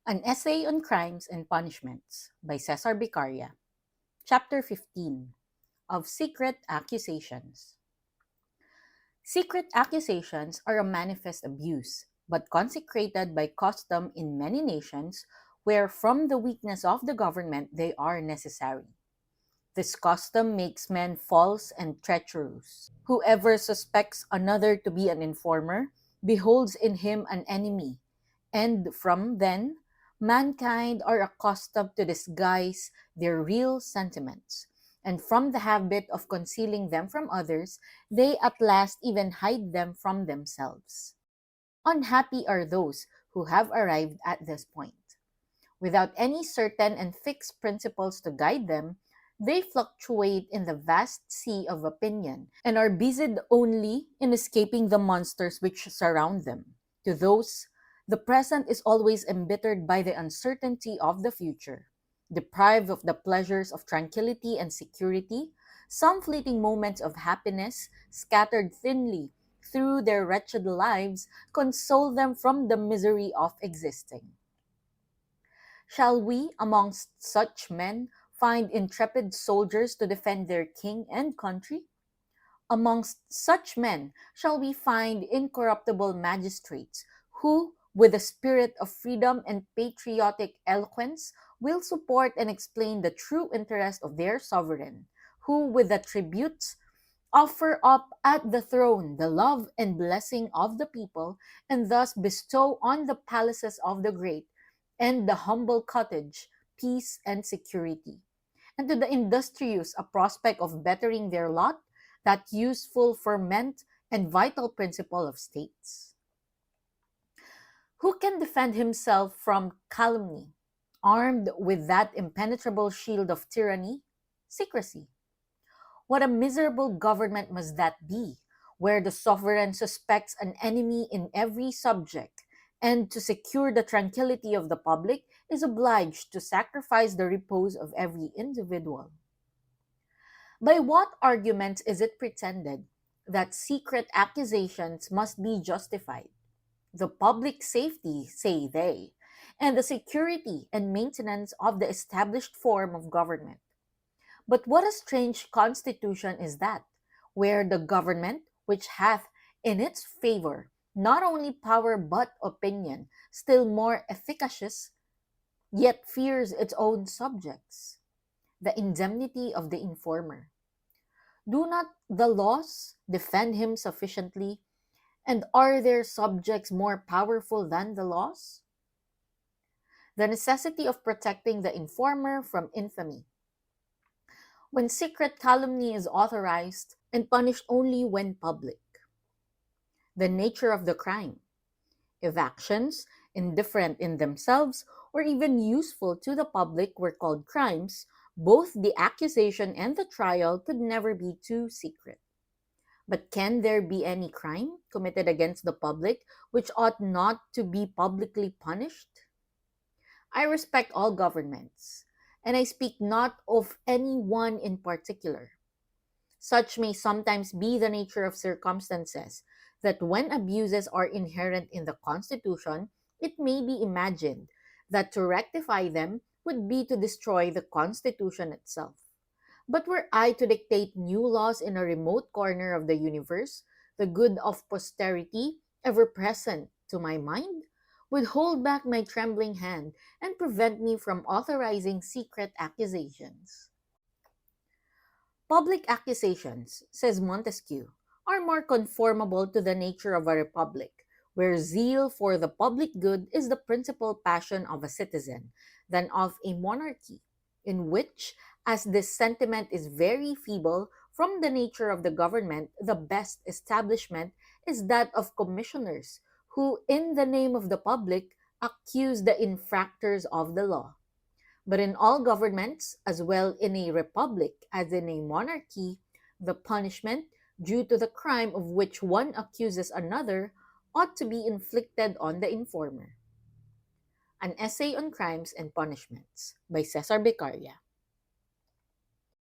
An Essay on Crimes and Punishments by Cesar Beccaria. Chapter 15 of Secret Accusations. Secret accusations are a manifest abuse, but consecrated by custom in many nations, where from the weakness of the government they are necessary. This custom makes men false and treacherous. Whoever suspects another to be an informer beholds in him an enemy, and from then, mankind are accustomed to disguise their real sentiments, and from the habit of concealing them from others, they at last even hide them from themselves. Unhappy are those who have arrived at this point. Without any certain and fixed principles to guide them, they fluctuate in the vast sea of opinion and are busied only in escaping the monsters which surround them. To those, the present is always embittered by the uncertainty of the future. Deprived of the pleasures of tranquility and security, some fleeting moments of happiness, scattered thinly through their wretched lives, console them from the misery of existing. Shall we, amongst such men, find intrepid soldiers to defend their king and country? Amongst such men shall we find incorruptible magistrates who, with a spirit of freedom and patriotic eloquence, will support and explain the true interest of their sovereign, who, with the tributes, offer up at the throne the love and blessing of the people, and thus bestow on the palaces of the great and the humble cottage peace and security, and to the industrious a prospect of bettering their lot, that useful ferment and vital principle of states. Who can defend himself from calumny, armed with that impenetrable shield of tyranny? Secrecy. What a miserable government must that be, where the sovereign suspects an enemy in every subject, and to secure the tranquility of the public is obliged to sacrifice the repose of every individual. By what arguments is it pretended that secret accusations must be justified? The public safety, say they, and the security and maintenance of the established form of government. But what a strange constitution is that, where the government, which hath in its favor not only power but opinion, still more efficacious, yet fears its own subjects, the indemnity of the informer. Do not the laws defend him sufficiently, and are their subjects more powerful than the laws? The necessity of protecting the informer from infamy. When secret calumny is authorized and punished only when public. The nature of the crime. If actions, indifferent in themselves or even useful to the public, were called crimes, both the accusation and the trial could never be too secret. But can there be any crime committed against the public which ought not to be publicly punished? I respect all governments, and I speak not of any one in particular. Such may sometimes be the nature of circumstances, that when abuses are inherent in the Constitution, it may be imagined that to rectify them would be to destroy the Constitution itself. But were I to dictate new laws in a remote corner of the universe, the good of posterity, ever present to my mind, would hold back my trembling hand and prevent me from authorizing secret accusations. Public accusations, says Montesquieu, are more conformable to the nature of a republic, where zeal for the public good is the principal passion of a citizen, than of a monarchy, in which, as this sentiment is very feeble from the nature of the government, the best establishment is that of commissioners, who, in the name of the public, accuse the infractors of the law. But in all governments, as well in a republic as in a monarchy, the punishment due to the crime of which one accuses another ought to be inflicted on the informer. An Essay on Crimes and Punishments by Cesar Beccaria.